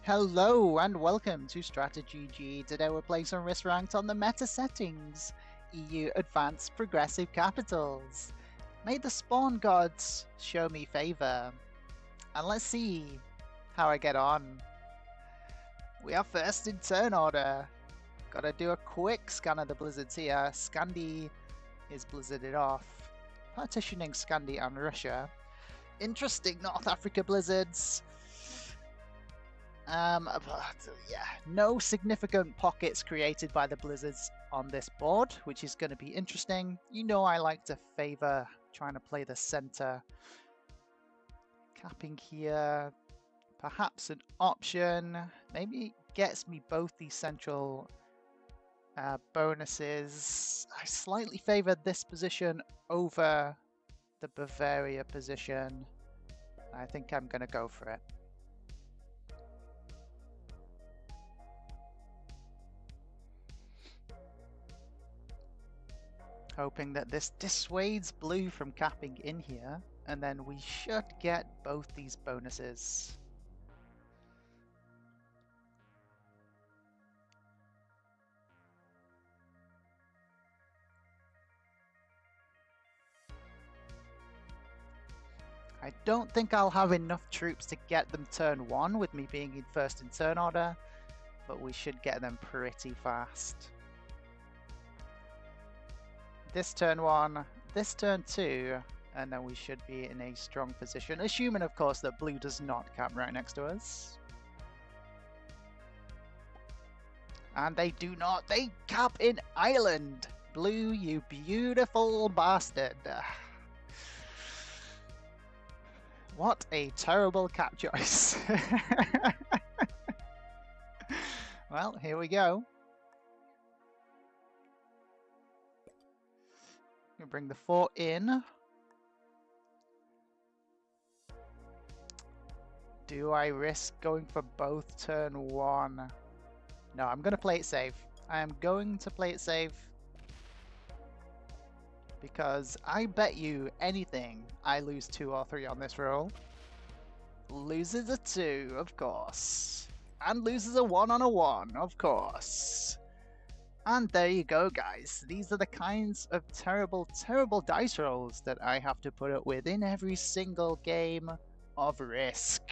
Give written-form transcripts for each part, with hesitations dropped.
Hello and welcome to StratiGG. Today we're playing some Risk Ranked on the meta settings, EU Advanced Progressive Capitals. May the spawn gods show me favour. And let's see how I get on. We are first in turn order. Gotta do a quick scan of the blizzards here. Scandi is blizzarded off. Partitioning Scandi and Russia. Interesting North Africa blizzards. Yeah, no significant pockets created by the blizzards on this board, which is going to be interesting. You know I like to favour trying to play the centre. Capping here, perhaps an option. Maybe it gets me both these central bonuses. I slightly favour this position over the Bavaria position. I think I'm going to go for it. Hoping that this dissuades blue from capping in here, and then we should get both these bonuses. I don't think I'll have enough troops to get them turn 1 with me being in first in turn order, but we should get them pretty fast. This turn 1, this turn 2, and then we should be in a strong position, assuming of course that blue does not cap right next to us. And they do not, they cap in Ireland! Blue, you beautiful bastard! What a terrible cap choice. Well, here we go. We bring the 4 in. Do I risk going for both turn 1? No, I'm going to play it safe. I am going to play it safe. Because I bet you anything I lose 2 or 3 on this roll. Loses a 2, of course. And loses a 1 on a 1, of course. And there you go, guys. These are the kinds of terrible, terrible dice rolls that I have to put up with in every single game of Risk.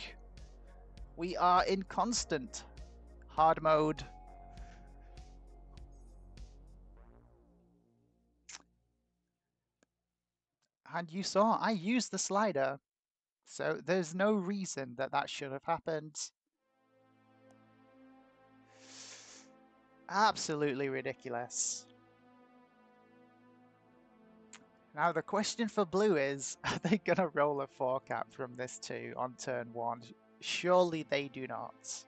We are in constant hard mode. And you saw I used the slider, so there's no reason that that should have happened. Absolutely ridiculous. Now the question for blue is, are they going to roll a 4 cap from this 2 on turn 1? Surely they do not.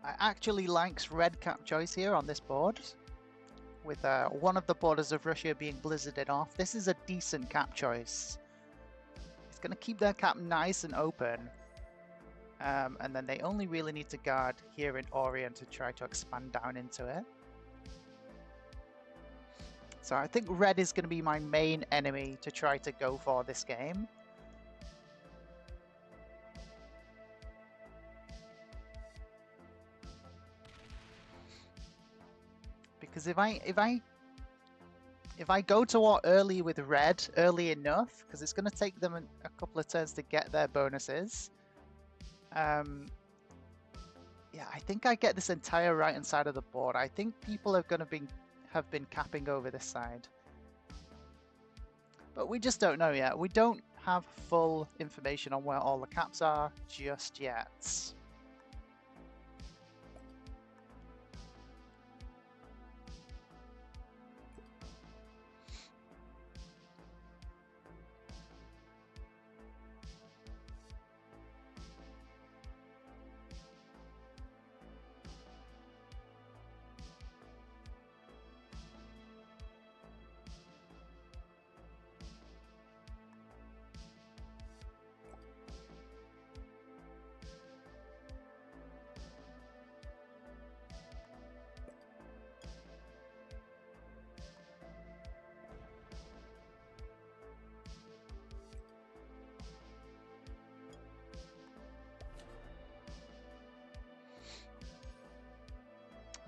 I actually likes red cap choice here on this board, with one of the borders of Russia being blizzarded off. This is a decent cap choice. It's going to keep their cap nice and open, and then they only really need to guard here in Orient to try to expand down into it. So I think red is going to be my main enemy to try to go for this game. Because if I go to war early with red, early enough, because it's going to take them a couple of turns to get their bonuses. Yeah, I think I get this entire right-hand side of the board. I think people are going to have been capping over this side. But we just don't know yet. We don't have full information on where all the caps are just yet.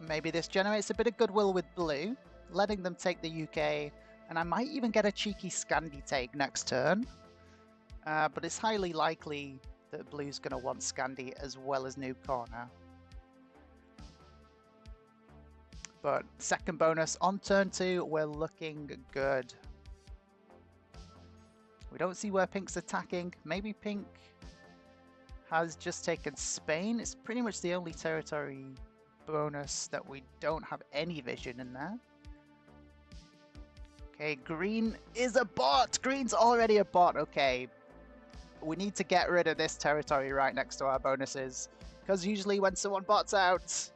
Maybe this generates a bit of goodwill with blue, letting them take the UK, and I might even get a cheeky Scandi take next turn. But it's highly likely that blue's going to want Scandi as well as Noob Corner. But second bonus on turn 2, we're looking good. We don't see where Pink's attacking. Maybe Pink has just taken Spain. It's pretty much the only territory bonus that we don't have any vision in there. Okay, green is a bot. Green's already a bot. Okay, we need to get rid of this territory right next to our bonuses, because usually when someone bots out,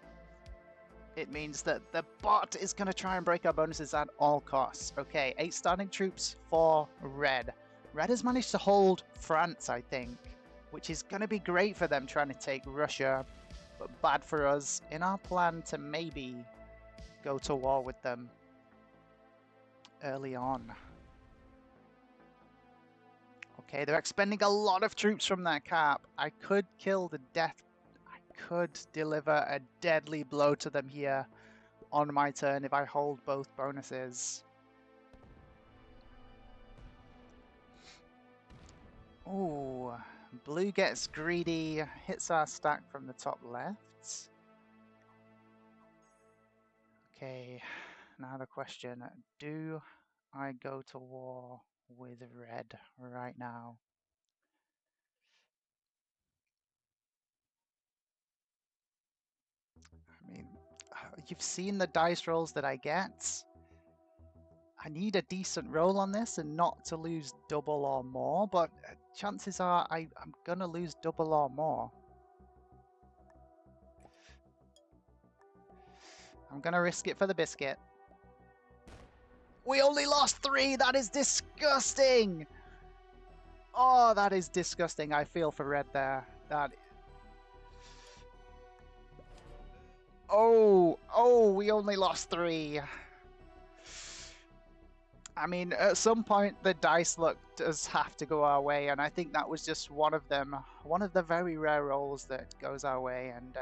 it means that the bot is going to try and break our bonuses at all costs. Okay, 8 standing troops for red. Red has managed to hold France, I think, which is going to be great for them trying to take Russia, but bad for us in our plan to maybe go to war with them early on. Okay, they're expending a lot of troops from their cap. I could kill the death. I could deliver a deadly blow to them here on my turn if I hold both bonuses. Ooh, blue gets greedy, hits our stack from the top left. Okay, now the question, do I go to war with red right now? I mean, you've seen the dice rolls that I get. I need a decent roll on this and not to lose double or more, but chances are I'm gonna lose double or more. I'm gonna risk it for the biscuit. We only lost 3! That is disgusting! Oh, that is disgusting. I feel for red there. That... Oh, we only lost 3. I mean, at some point the dice luck does have to go our way, and I think that was just one of them. One of the very rare rolls that goes our way, and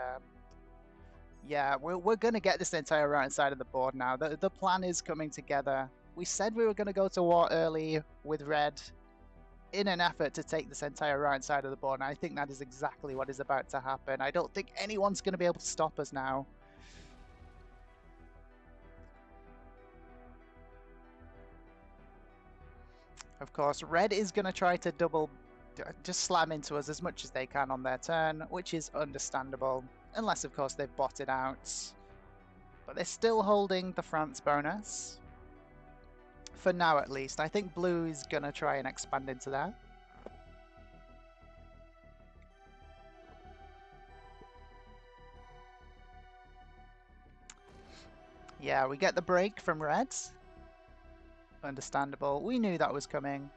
yeah, we're going to get this entire right side of the board now. The plan is coming together. We said we were going to go to war early with red in an effort to take this entire right side of the board, and I think that is exactly what is about to happen. I don't think anyone's going to be able to stop us now. Of course, red is going to try to just slam into us as much as they can on their turn, which is understandable, unless of course they've botted out. But they're still holding the France bonus. For now at least. I think blue is going to try and expand into that. Yeah, we get the break from red. Understandable. We knew that was coming.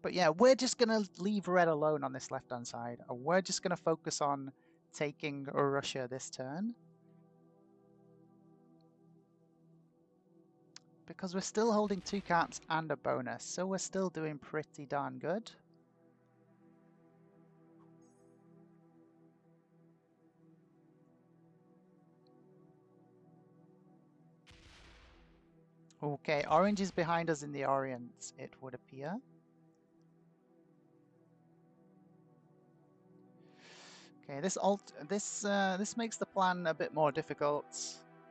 But yeah, we're just going to leave red alone on this left-hand side. We're just going to focus on taking Russia this turn. Because we're still holding 2 caps and a bonus, so we're still doing pretty darn good. Okay, orange is behind us in the Orient, it would appear. Okay, this makes the plan a bit more difficult.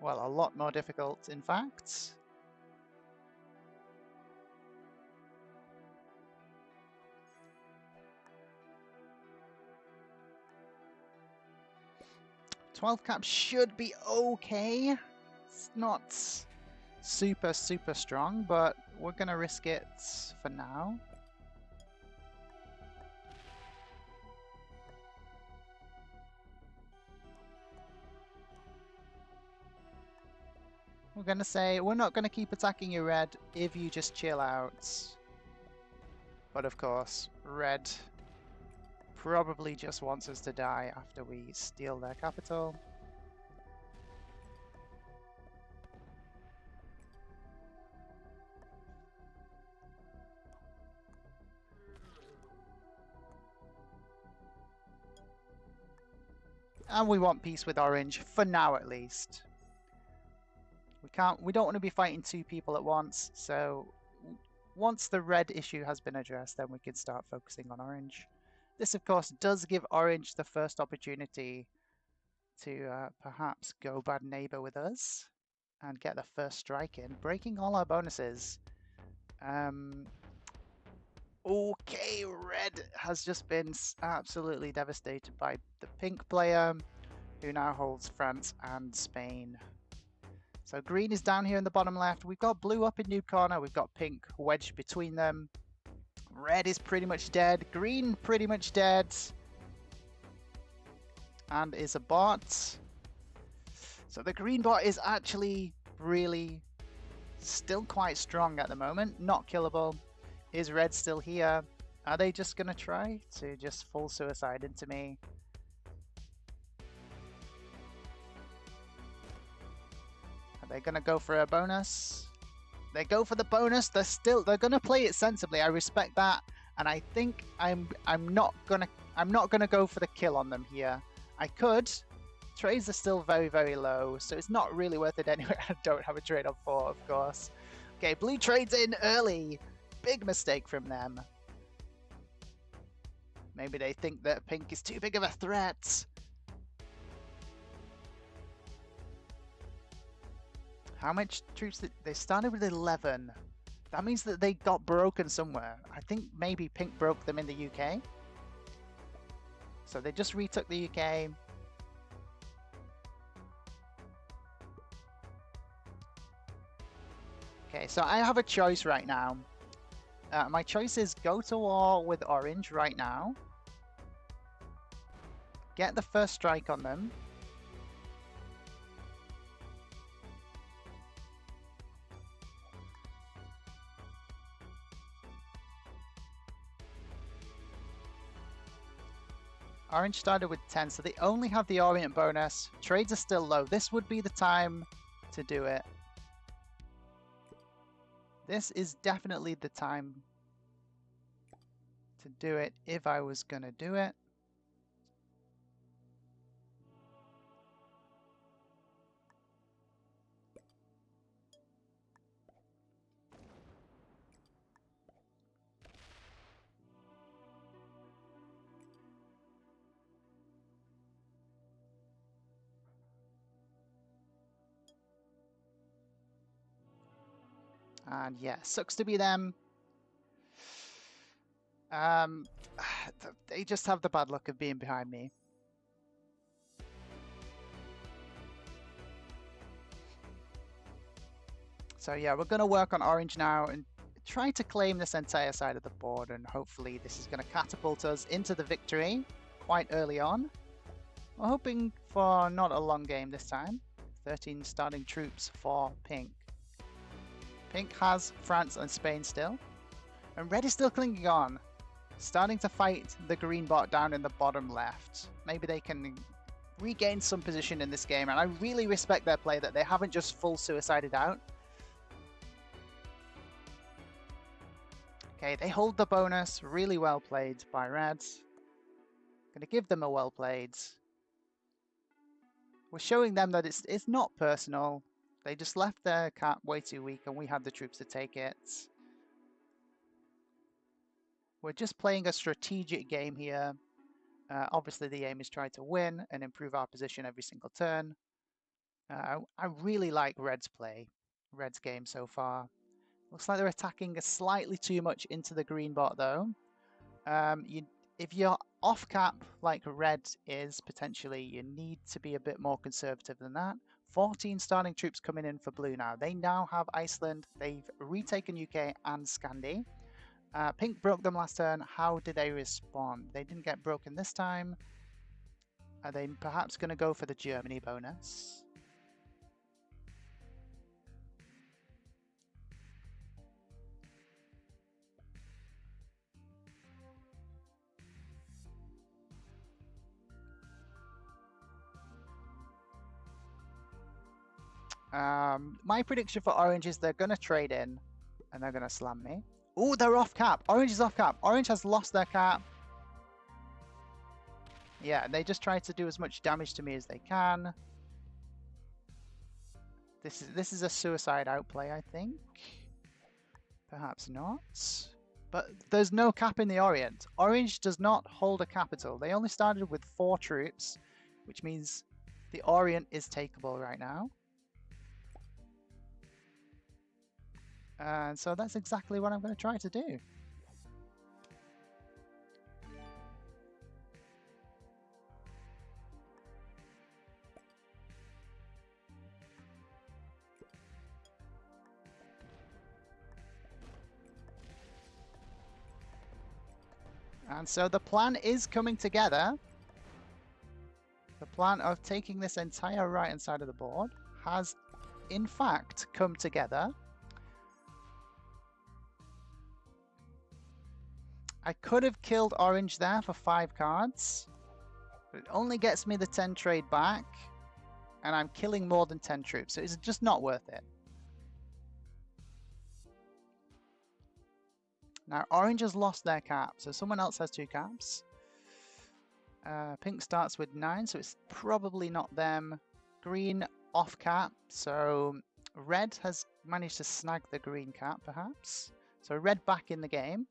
Well, a lot more difficult, in fact. "12 caps should be okay. It's not super strong, but we're gonna risk it for now. We're gonna say, we're not gonna keep attacking you, red, if you just chill out. But of course, red probably just wants us to die after we steal their capital. And we want peace with orange, for now at least. We don't want to be fighting two people at once, so once the red issue has been addressed, then we can start focusing on orange. This, of course, does give orange the first opportunity to perhaps go bad neighbor with us and get the first strike in, breaking all our bonuses. Okay, red has just been absolutely devastated by the pink player, who now holds France and Spain. So green is down here in the bottom left. We've got blue up in noob corner. We've got pink wedged between them. Red is pretty much dead. Green pretty much dead. And is a bot. So the green bot is actually really still quite strong at the moment. Not killable. Is red still here? Are they just going to try to just full suicide into me? Are they going to go for a bonus? They go for the bonus. They're going to play it sensibly. I respect that, and I think I'm not gonna go for the kill on them here. I could. Trades are still very, very low, so it's not really worth it anyway. I don't have a trade on 4, of course. Okay, blue trades in early. Big mistake from them. Maybe they think that pink is too big of a threat. How much troops did they started with 11? That means that they got broken somewhere. I think maybe pink broke them in the UK. So they just retook the UK. Okay, so I have a choice right now. My choice is go to war with orange right now. Get the first strike on them. Orange started with 10, so they only have the Orient bonus. Trades are still low. This would be the time to do it. This is definitely the time to do it if I was going to do it. And yeah, sucks to be them. They just have the bad luck of being behind me. So yeah, we're going to work on orange now and try to claim this entire side of the board, and hopefully this is going to catapult us into the victory quite early on. We're hoping for not a long game this time. 13 starting troops for pink. Pink has France and Spain still. And red is still clinging on. Starting to fight the green bot down in the bottom left. Maybe they can regain some position in this game. And I really respect their play that they haven't just full suicided out. Okay, they hold the bonus. Really well played by red. Gonna give them a well played. We're showing them that it's not personal. They just left their cap way too weak and we had the troops to take it. We're just playing a strategic game here. Obviously the aim is try to win and improve our position every single turn. I really like Red's play, Red's game so far. Looks like they're attacking slightly too much into the green bot though. If you're off cap like red is potentially, you need to be a bit more conservative than that. 14 starting troops coming in for blue now. They now have Iceland. They've retaken UK and Scandi. Pink broke them last turn. How did they respond? They didn't get broken this time. Are they perhaps going to go for the Germany bonus? My prediction for orange is they're going to trade in and they're going to slam me. Oh, they're off cap. Orange is off cap. Orange has lost their cap. Yeah, they just try to do as much damage to me as they can. This is a suicide outplay, I think. Perhaps not. But there's no cap in the Orient. Orange does not hold a capital. They only started with 4 troops, which means the Orient is takeable right now. And so that's exactly what I'm going to try to do. And so the plan is coming together. The plan of taking this entire right-hand side of the board has, in fact, come together. I could have killed Orange there for 5 cards, but it only gets me the 10 trade back, and I'm killing more than 10 troops, so it's just not worth it. Now, Orange has lost their cap, so someone else has 2 caps. Pink starts with 9, so it's probably not them. Green off cap, so Red has managed to snag the green cap, perhaps. So Red back in the game.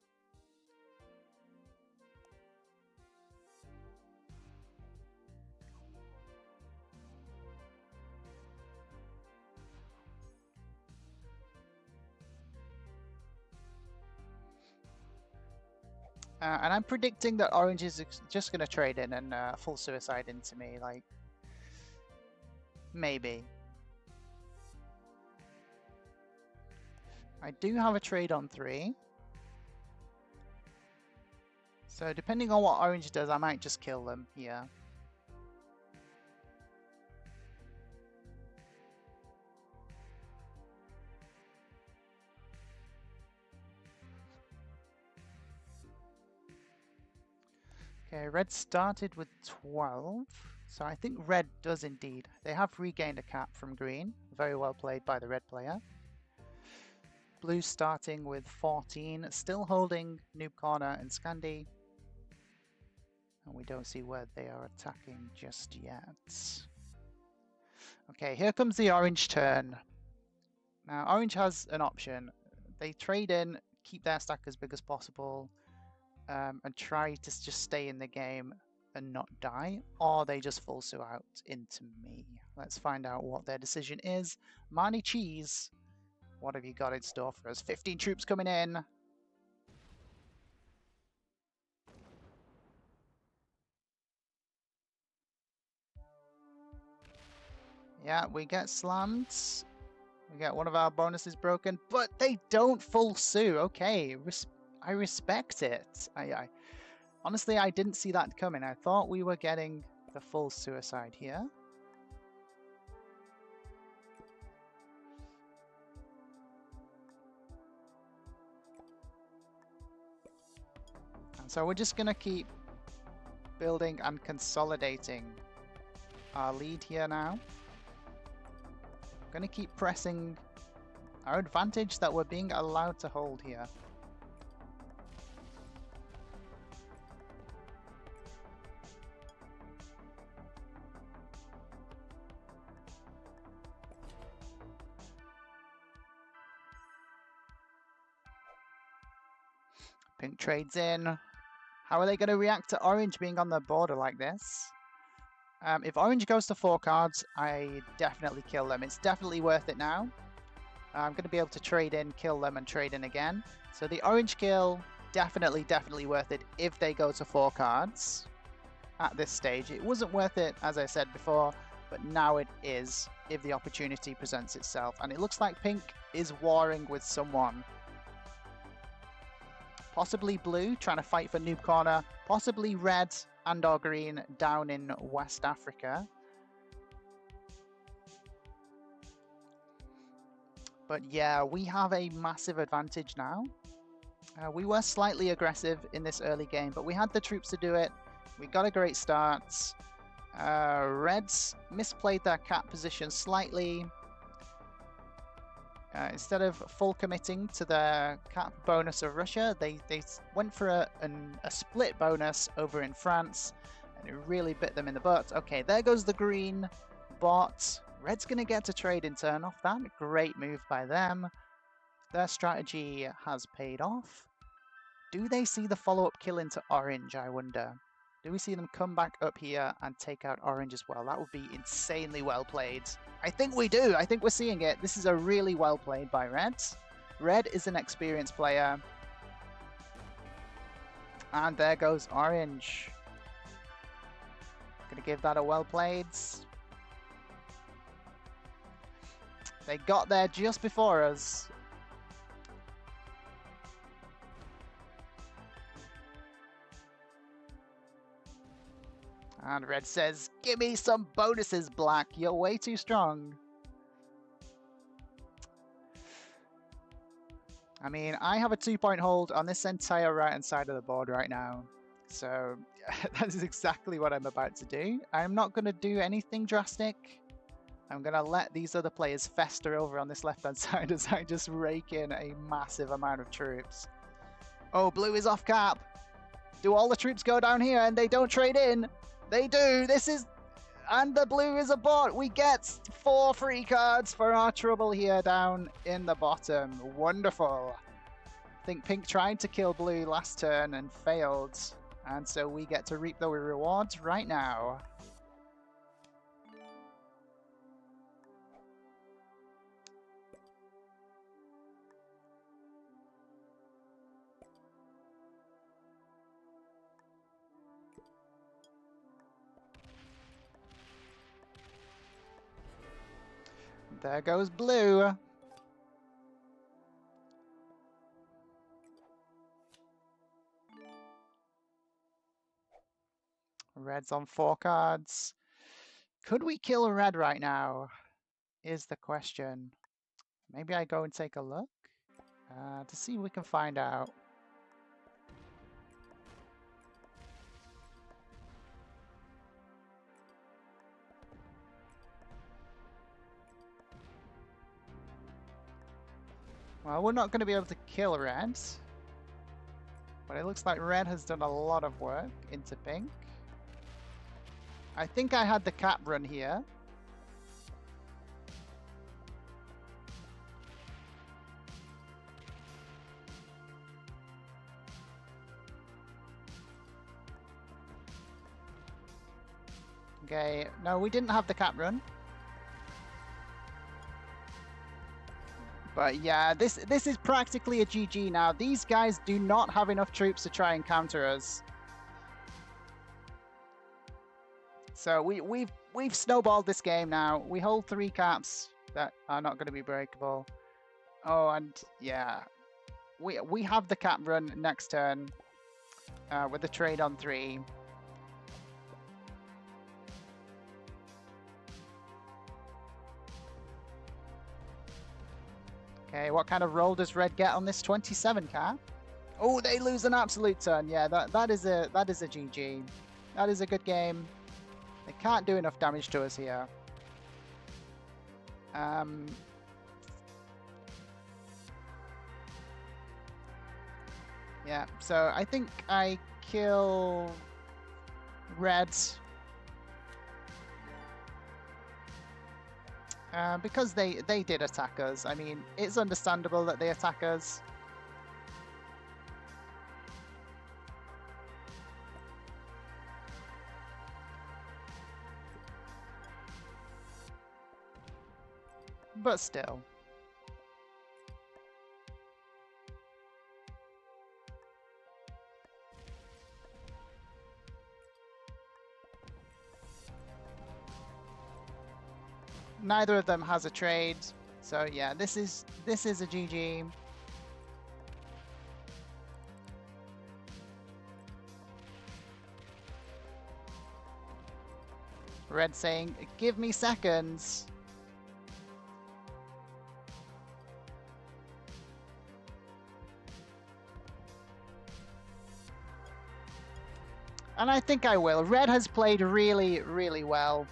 And I'm predicting that Orange is just going to trade in and full suicide into me, like, maybe. I do have a trade on 3. So depending on what Orange does, I might just kill them here. Okay, Red started with 12, so I think Red does indeed. They have regained a cap from Green. Very well played by the Red player. Blue starting with 14, still holding Noob Corner and Scandi. And we don't see where they are attacking just yet. Okay, here comes the Orange turn. Now, Orange has an option. They trade in, keep their stack as big as possible, and try to just stay in the game and not die, or they just full sue out into me. Let's find out what their decision is. Marnie Cheese, what have you got in store for us? 15 troops coming in. Yeah, we get slammed. We get one of our bonuses broken, but they don't full sue. Okay, I respect it. Honestly, I didn't see that coming. I thought we were getting the full suicide here. And so we're just going to keep building and consolidating our lead here now. Going to keep pressing our advantage that we're being allowed to hold here. Pink trades in. How are they going to react to Orange being on the border like this? If Orange goes to 4 cards, I definitely kill them. It's definitely worth it now. I'm going to be able to trade in, kill them, and trade in again. So the Orange kill, definitely worth it if they go to 4 cards at this stage. It wasn't worth it, as I said before, but now it is if the opportunity presents itself. And it looks like Pink is warring with someone. Possibly Blue, trying to fight for Noob Corner. Possibly Red and or Green down in West Africa. But yeah, we have a massive advantage now. We were slightly aggressive in this early game, but we had the troops to do it. We got a great start. Reds misplayed their cap position slightly. Instead of full committing to the cap bonus of Russia, they went for a split bonus over in France. And it really bit them in the butt. Okay, there goes the green bot. Red's going to get to trade in turn off that. Great move by them. Their strategy has paid off. Do they see the follow-up kill into orange, I wonder? Do we see them come back up here and take out orange as well? That would be insanely well played. I think we do. I think we're seeing it. This is a really well played by Red. Red is an experienced player. And there goes orange. Gonna give that a well played. They got there just before us. And Red says, give me some bonuses, Black. You're way too strong. I mean, I have a 2-point hold on this entire right-hand side of the board right now. So that is exactly what I'm about to do. I'm not going to do anything drastic. I'm going to let these other players fester over on this left-hand side as I just rake in a massive amount of troops. Oh, blue is off cap. Do all the troops go down here and they don't trade in? They do. This is... And the blue is a bot. We get 4 free cards for our trouble here down in the bottom. Wonderful. I think pink tried to kill blue last turn and failed. And so we get to reap the rewards right now. There goes blue. Red's on 4 cards. Could we kill red right now? Is the question. Maybe I go and take a look to see if we can find out. Well, we're not going to be able to kill red, but it looks like red has done a lot of work into pink. I think I had the cap run here. Okay, no, we didn't have the cap run. But yeah, this is practically a GG now. These guys do not have enough troops to try and counter us. So we've snowballed this game now. We hold 3 caps that are not going to be breakable. Oh, and yeah, we have the cap run next turn with the trade on 3. Okay, what kind of roll does red get on this 27 cap? Oh, they lose an absolute turn. Yeah, that is a GG. That is a good game. They can't do enough damage to us here. Yeah, so I think I kill red. Because they did attack us. I mean, it's understandable that they attack us. But still. Neither of them has a trade, so yeah, this is a GG. Red saying, "Give me seconds." And I think I will. Red has played really, really well.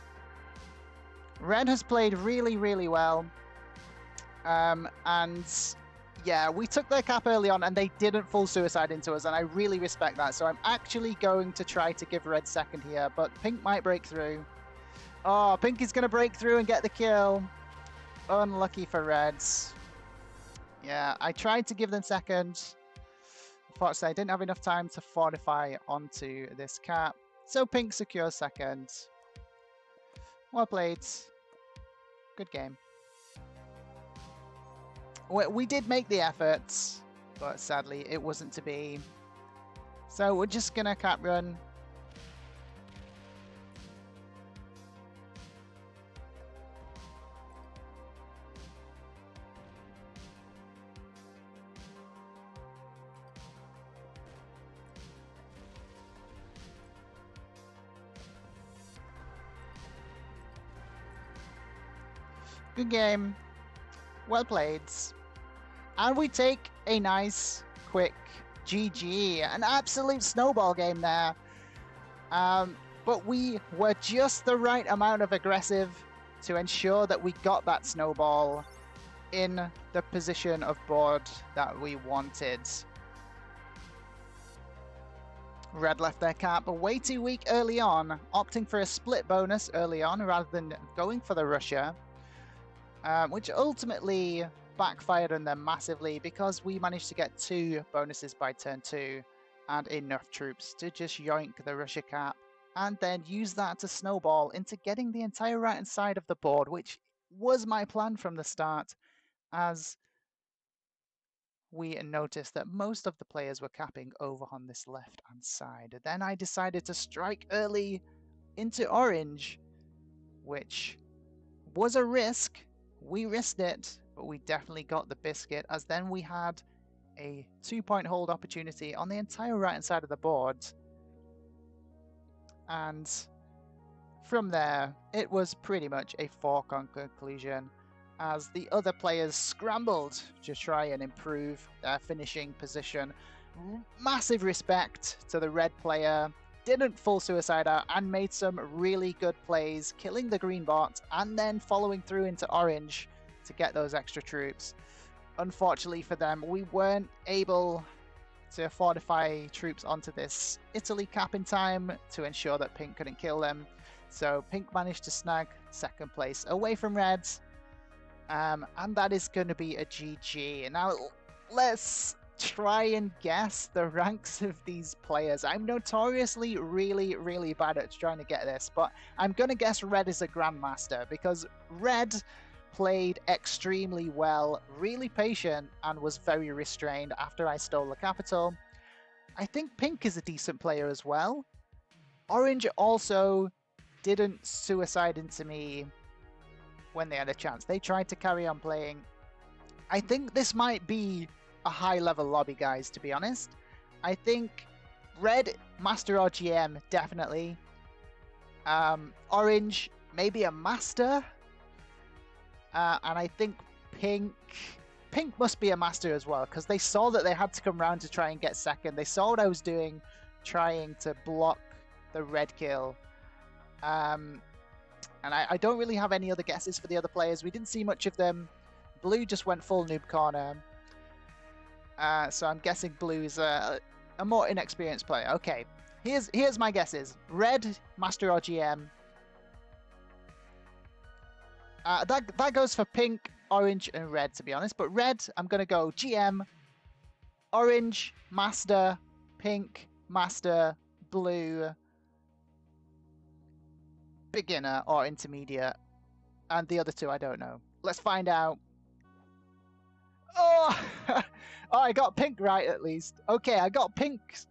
Red has played really, really well. And Yeah, we took their cap early on and they didn't full suicide into us, and I really respect that. So I'm actually going to try to give red second here, but pink might break through. Oh, pink is going to break through and get the kill. Unlucky for reds. Yeah, I tried to give them second. Unfortunately, I didn't have enough time to fortify onto this cap. So pink secures second. Well played. Good game. We did make the efforts, but sadly it wasn't to be. So we're just gonna cap run. Good game. Well played. And we take a nice, quick GG. An absolute snowball game there. But we were just the right amount of aggressive to ensure that we got that snowball in the position of board that we wanted. Red left their cap way too weak early on, opting for a split bonus early on rather than going for the rusher, which ultimately backfired on them massively because we managed to get 2 bonuses by turn 2 and enough troops to just yoink the rusher cap and then use that to snowball into getting the entire right hand side of the board, which was my plan from the start, as we noticed that most of the players were capping over on this left hand side. Then I decided to strike early into orange, which was a risk. We risked it, but we definitely got the biscuit, as then we had a 2-point hold opportunity on the entire right hand side of the board. And from there, it was pretty much a foregone conclusion, as the other players scrambled to try and improve their finishing position. Massive respect to the red player, didn't full suicide out and made some really good plays, killing the green bot and then following through into orange to get those extra troops. Unfortunately for them, we weren't able to fortify troops onto this Italy cap in time to ensure that pink couldn't kill them. So pink managed to snag second place away from reds, and that is going to be a GG. Now let's try and guess the ranks of these players. I'm notoriously really bad at trying to get this, but I'm going to guess red is a grandmaster because red played extremely well, really patient, and was very restrained after I stole the capital. I think pink is a decent player as well. Orange also didn't suicide into me when they had a chance. They tried to carry on playing. I think this might be a high-level lobby, guys, to be honest. I think red, master or GM, definitely. Orange, maybe a master. And I think pink must be a master as well, because they saw that they had to come around to try and get second. They saw what I was doing, trying to block the red kill. And I don't really have any other guesses for the other players. We didn't see much of them. Blue just went full noob corner. So I'm guessing blue is a more inexperienced player. Okay, here's my guesses. Red, master or GM. That goes for pink, orange, and red, to be honest. But red, I'm going to go GM, orange, master, pink, master, blue, beginner or intermediate. And the other two, I don't know. Let's find out. Oh, oh, I got pink right at least. Okay, I got pink's.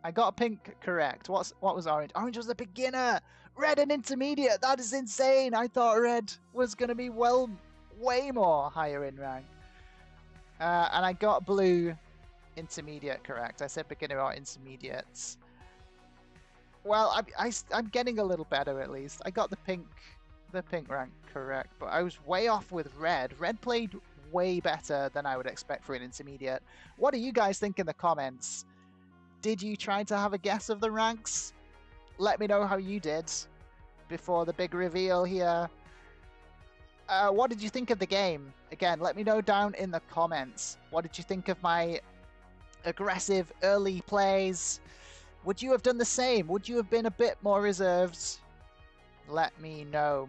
I got pink correct. What was orange? Orange was a beginner. Red and intermediate. That is insane. I thought red was going to be way more higher in rank. And I got blue intermediate correct. I said beginner or intermediate. Well, I'm getting a little better at least. I got the pink rank correct, but I was way off with red. Red played way better than I would expect for an intermediate. What do you guys think in the comments? Did you try to have a guess of the ranks? Let me know how you did before the big reveal here. What did you think of the game? Again, let me know down in the comments. What did you think of my aggressive early plays? Would you have done the same? Would you have been a bit more reserved? Let me know.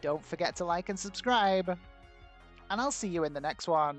Don't forget to like and subscribe. And I'll see you in the next one.